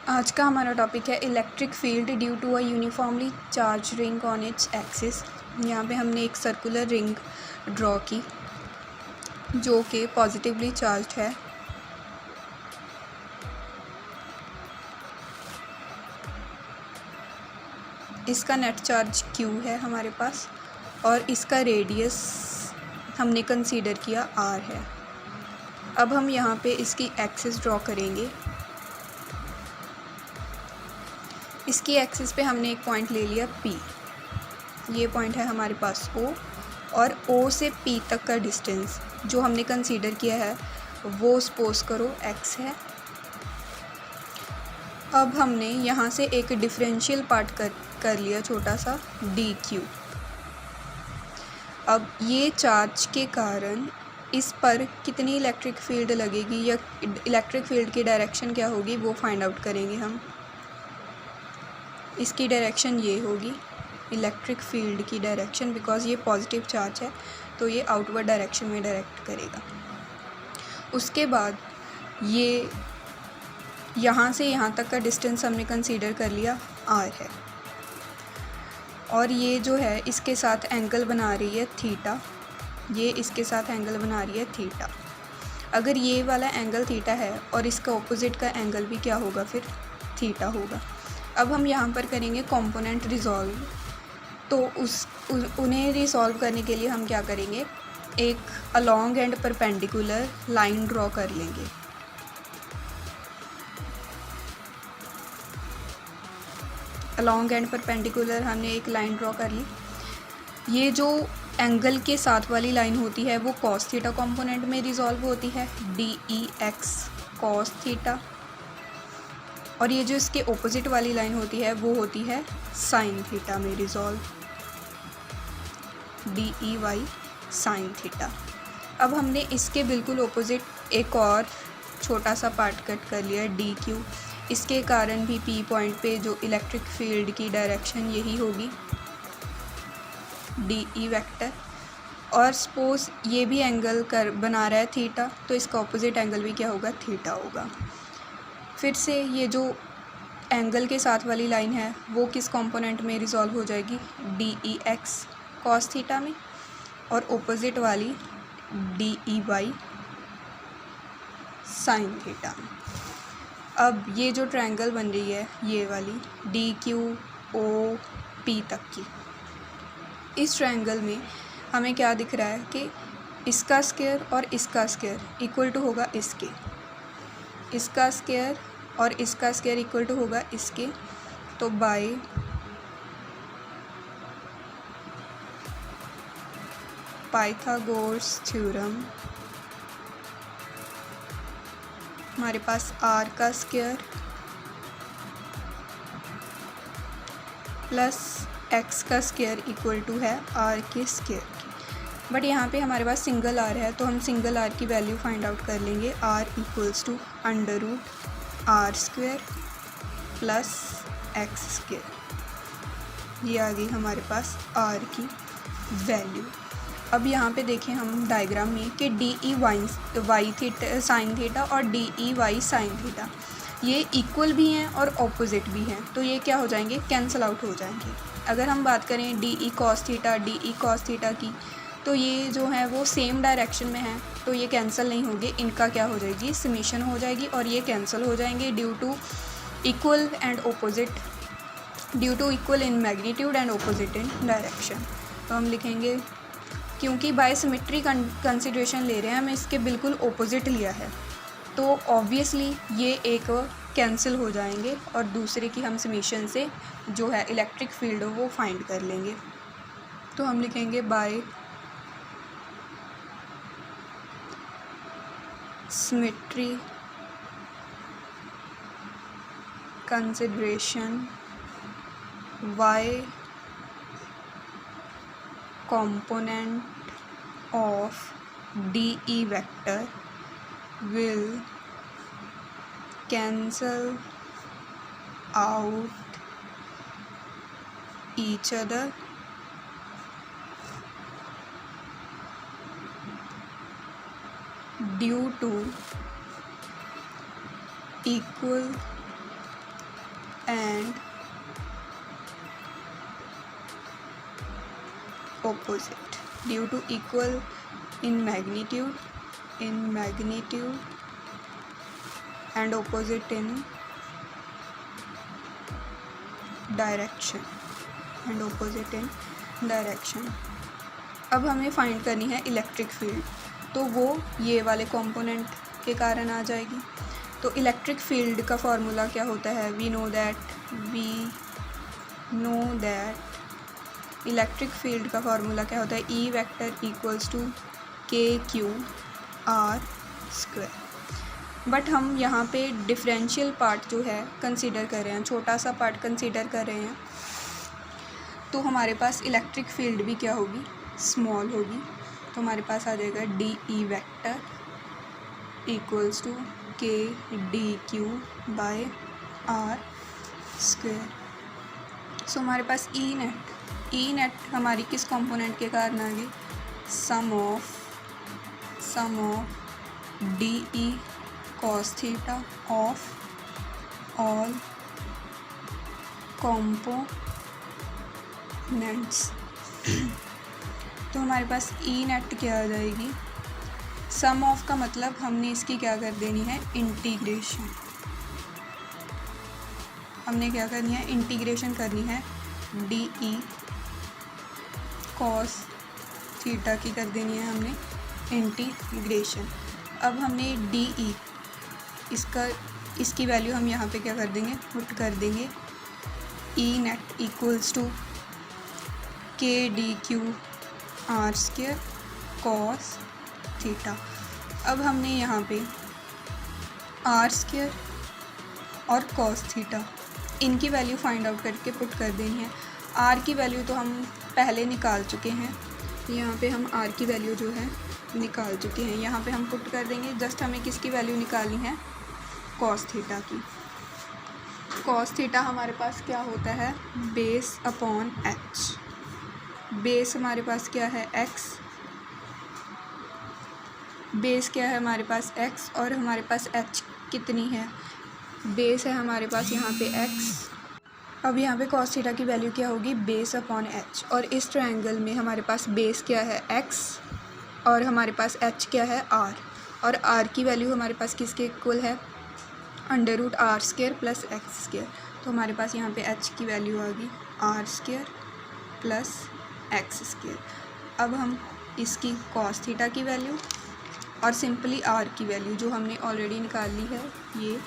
आज का हमारा टॉपिक है electric field due to a uniformly charge ring on its axis. यहाँ पे हमने एक सर्कुलर रिंग ड्रॉ की जो कि पॉजिटिवली चार्ज है। इसका नेट चार्ज Q है हमारे पास और इसका रेडियस हमने कंसीडर किया R है। अब हम यहाँ पे इसकी एक्सिस ड्रॉ करेंगे। इसकी एक्सिस पे हमने एक पॉइंट ले लिया P। ये पॉइंट है हमारे पास O और O से P तक का डिस्टेंस जो हमने कंसीडर किया है वो सपोज करो x है। अब हमने यहाँ से एक डिफरेंशियल पार्ट कर लिया छोटा सा dq। अब ये चार्ज के कारण इस पर कितनी इलेक्ट्रिक फील्ड लगेगी या इलेक्ट्रिक फील्ड की डायरेक्शन क्या होगी वो फाइंड आउट करेंगे हम। इसकी डायरेक्शन ये होगी इलेक्ट्रिक फील्ड की डायरेक्शन, बिकॉज़ ये पॉजिटिव चार्ज है तो ये आउटवर्ड डायरेक्शन में डायरेक्ट करेगा। उसके बाद ये यहाँ से यहाँ तक का डिस्टेंस हमने कंसीडर कर लिया r है और ये जो है इसके साथ एंगल बना रही है थीटा। ये इसके साथ एंगल बना रही है थीटा। अगर ये वाला एंगल थीटा है और इसका ऑपोजिट का एंगल भी क्या होगा, फिर थीटा होगा। अब हम यहाँ पर करेंगे कंपोनेंट रिजॉल्व। तो उन्हें रिसॉल्व करने के लिए हम क्या करेंगे, एक along and perpendicular line draw कर लेंगे। अलोंग एंड परपेंडिकुलर हमने एक लाइन ड्रॉ कर ली। ये जो एंगल के साथ वाली लाइन होती है वो कॉस थीटा कंपोनेंट में रिजॉल्व होती है, DEX कॉस थीटा। और ये जो इसके ऑपोजिट वाली लाइन होती है वो होती है साइन थीटा में रिजॉल्व, DEY साइन थीटा। अब हमने इसके बिल्कुल ऑपोजिट एक और छोटा सा पार्ट कट कर लिया DQ। इसके कारण भी P पॉइंट पे जो इलेक्ट्रिक फील्ड की डायरेक्शन यही होगी, DE वेक्टर। और सपोज ये भी एंगल बना रहा है थीटा तो इसका ऑपोजिट एंगल भी क्या होगा, थीटा होगा। फिर से ये जो एंगल के साथ वाली लाइन है वो किस कंपोनेंट में रिजॉल्व हो जाएगी, DEX कॉस थीटा में, और ऑपोजिट वाली DEY साइन थीटा में। अब ये जो ट्रायंगल बन रही है ये वाली DQOP तक की, इस ट्रायंगल में हमें क्या दिख रहा है कि इसका स्क्वायर और इसका स्क्वायर इक्वल टू होगा इसके, इसका स्क्वायर और इसका स्क्वायर इक्वल टू होगा इसके। तो बाय पाइथागोरस थ्योरम हमारे पास r का स्क्वायर प्लस x का स्क्वायर इक्वल टू है r के स्क्वायर की। बट यहाँ पे हमारे पास सिंगल r है तो हम सिंगल r की वैल्यू फाइंड आउट कर लेंगे। r equals to under root r square plus x square. ये आ गई हमारे पास r की वैल्यू। अब यहाँ पे देखें हम डायग्राम में कि DEY थीटा साइन थीटा और DEY साइन थीटा ये इक्वल भी हैं और ऑपोजिट भी हैं, तो ये क्या हो जाएंगे, कैंसिल आउट हो जाएंगे। अगर हम बात करें DE cos थीटा की तो ये जो है वो सेम डायरेक्शन में है तो ये कैंसिल नहीं होंगे, इनका क्या हो जाएगी, समेशन हो जाएगी और ये कैंसिल हो जाएंगे due to equal and opposite, due to equal in magnitude and opposite in direction. तो हम लिखेंगे क्योंकि बाय सिमेट्री कंसिडरेशन ले रहे हैं, हमें इसके बिल्कुल ऑपोजिट लिया है तो ऑब्वियसली ये एक कैंसिल हो जाएंगे और दूसरे की हम समेशन से जो है इलेक्ट्रिक फील्ड वो फाइंड कर लेंगे। तो हम लिखेंगे by symmetry consideration y component of DE vector will cancel out each other due to equal and opposite due to equal in magnitude and opposite in direction अब हमें फाइंड करनी है इलेक्ट्रिक फील्ड, तो वो ये वाले कंपोनेंट के कारण आ जाएगी। तो इलेक्ट्रिक फील्ड का फॉर्मूला क्या होता है? We know that electric field का फार्मूला क्या होता है? E vector equals to K Q R square. But हम यहाँ पे डिफरेंशियल पार्ट जो है कंसीडर कर रहे हैं, छोटा सा पार्ट कंसीडर कर रहे हैं, तो हमारे पास इलेक्ट्रिक फील्ड भी क्या होगी? स्मॉल होगी। तो हमारे पास आ जाएगा d E vector equals to k D q by r square. So हमारे पास ई नेट हमारी किस कंपोनेंट के कारण आ गई? Sum of d E cos theta of all components. तो हमारे पास ई नेट क्या आ जाएगी? सम ऑफ का मतलब हमने इसकी क्या कर देनी है? इंटीग्रेशन। हमने क्या करनी है? इंटीग्रेशन करनी है डी ई कॉस थीटा की कर देनी है हमने इंटीग्रेशन। अब हमने डी ई इसकी वैल्यू हम यहाँ पे क्या कर देंगे? पुट कर देंगे E net equals to k D Q R square cos theta. अब हमने यहाँ पे आर स्क्वायर और कॉस थीटा इनकी वैल्यू फाइंड आउट करके पुट कर देनी है। आर की वैल्यू तो हम पहले निकाल चुके हैं, यहाँ पे हम आर की वैल्यू जो है निकाल चुके हैं, यहाँ पे हम पुट कर देंगे। जस्ट हमें किसकी वैल्यू निकालनी है? कॉस थीटा की। कॉस थीटा हमारे पास क्या होता है? Base upon H. बेस हमारे पास क्या है? एक्स। बेस क्या है हमारे पास? एक्स। और हमारे पास एच कितनी है? बेस है हमारे पास यहाँ पे एक्स। अब यहाँ पे कॉस थीटा की वैल्यू क्या होगी? Base upon H. और इस ट्रायंगल में हमारे पास बेस क्या है? एक्स और हमारे पास एच क्या है? आर। और आर की वैल्यू हमारे पास किसके इक्वल है? Under root R square plus x square. तो हमारे पास यहाँ पे एच की वैल्यू आ गई r square plus x square. अब हम इसकी कॉस थीटा की वैल्यू और सिंपली आर की वैल्यू जो हमने ऑलरेडी निकाल ली है, ये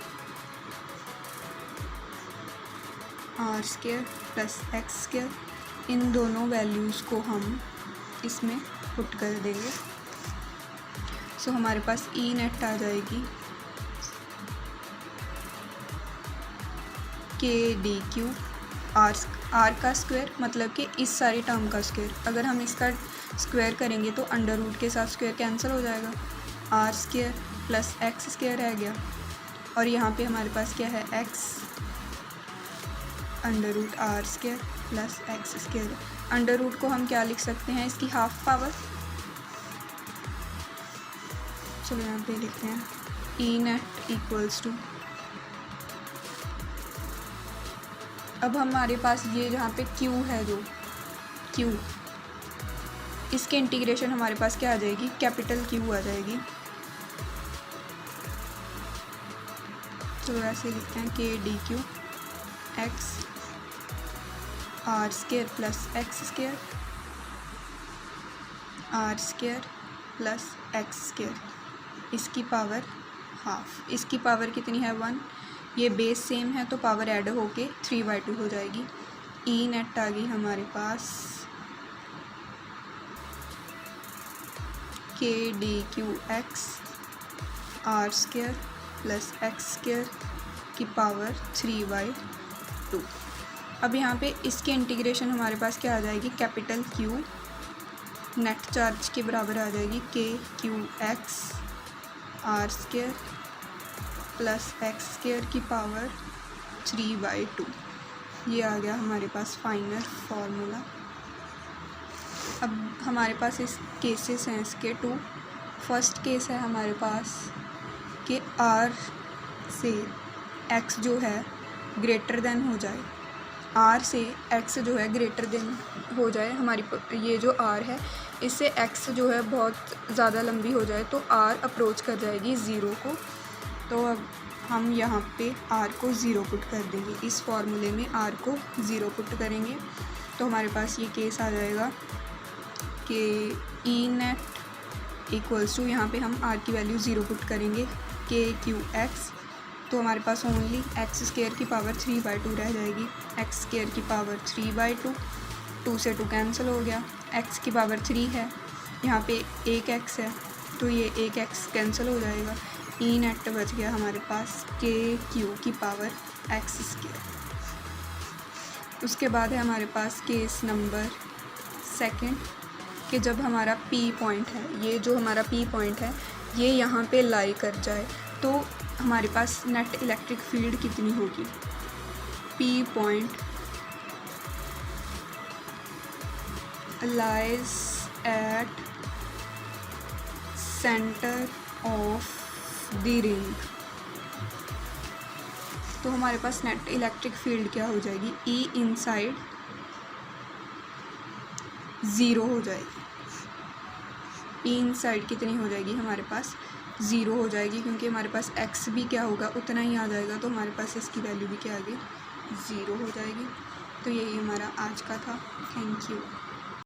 r square plus x square, इन दोनों वैल्यूज़ को हम इसमें पुट कर देंगे। सो हमारे पास ई नेट आ जाएगी के डी क्यू आर का स्क्वायर, मतलब कि इस सारी टर्म का स्क्वायर। अगर हम इसका स्क्वायर करेंगे तो अंडर रूट के साथ स्क्वायर कैंसिल हो जाएगा, R square plus x square रह गया। और यहाँ पे हमारे पास क्या है? X under root R square plus x square. Under root को हम क्या लिख सकते हैं? इसकी हाफ पावर। चलो यहाँ पे लिखते हैं ई नेट इक्वल्स टू, अब हमारे पास ये जहाँ पे क्यू है, जो क्यू, इसके इंटीग्रेशन हमारे पास क्या आ जाएगी? कैपिटल क्यू आ जाएगी। तो ऐसे लिखते हैं K D Q X R square plus x square R square plus x square, इसकी पावर हाफ। इसकी पावर कितनी है? 1। ये बेस सेम है तो पावर ऐड होके 3/2 हो जाएगी। ई नेट आ गई हमारे पास K D Q X R square plus x square की पावर 3/2। अब यहाँ पे इसके इंटीग्रेशन हमारे पास क्या आ जाएगी? कैपिटल क्यू नेट चार्ज के बराबर आ जाएगी K Q X R square plus x square की पावर 3/2। ये आ गया हमारे पास फाइनल फार्मूला। अब हमारे पास इस केसेस हैं इसके 2। फर्स्ट केस है हमारे पास कि आर से एक्स जो है ग्रेटर देन हो जाए, आर से एक्स जो है ग्रेटर देन हो जाए, हमारी ये जो आर है इससे एक्स जो है बहुत ज़्यादा लंबी हो जाए तो आर अप्रोच कर जाएगी ज़ीरो को। तो अब हम यहाँ पे आर को ज़ीरो पुट कर देंगे, इस फॉर्मूले में आर को ज़ीरो पुट करेंगे तो हमारे पास ये केस आ जाएगा कि ई नेट इक्वल्स टू, यहाँ पे हम आर की वैल्यू ज़ीरो पुट करेंगे के क्यू एक्स, तो हमारे पास ओनली एक्स स्क्वायर की पावर 3/2 रह जाएगी, एक्स स्क्वायर की पावर 3/2, 2 से 2 कैंसिल हो गया, एक्स की पावर 3 है, यहाँ पे एक एक्स है तो ये एक एक्स कैंसिल हो जाएगा, ई नेट बच गया हमारे पास के क्यू की पावर एक्स स्क्वायर। उसके बाद है हमारे पास केस नंबर सेकंड कि जब हमारा पी पॉइंट है, ये जो हमारा पी पॉइंट है ये यहाँ पे लाई कर जाए तो हमारे पास नेट इलेक्ट्रिक फील्ड कितनी होगी। P point lies at centre of the ring, तो हमारे पास नेट इलेक्ट्रिक फील्ड क्या हो जाएगी, ई इनसाइड ज़ीरो हो जाएगी। ई इनसाइड कितनी हो जाएगी, हमारे पास ज़ीरो हो जाएगी, क्योंकि हमारे पास एक्स भी क्या होगा उतना ही आ जाएगा, तो हमारे पास इसकी वैल्यू भी क्या आ गई, ज़ीरो हो जाएगी। तो यही हमारा आज का था। Thank you.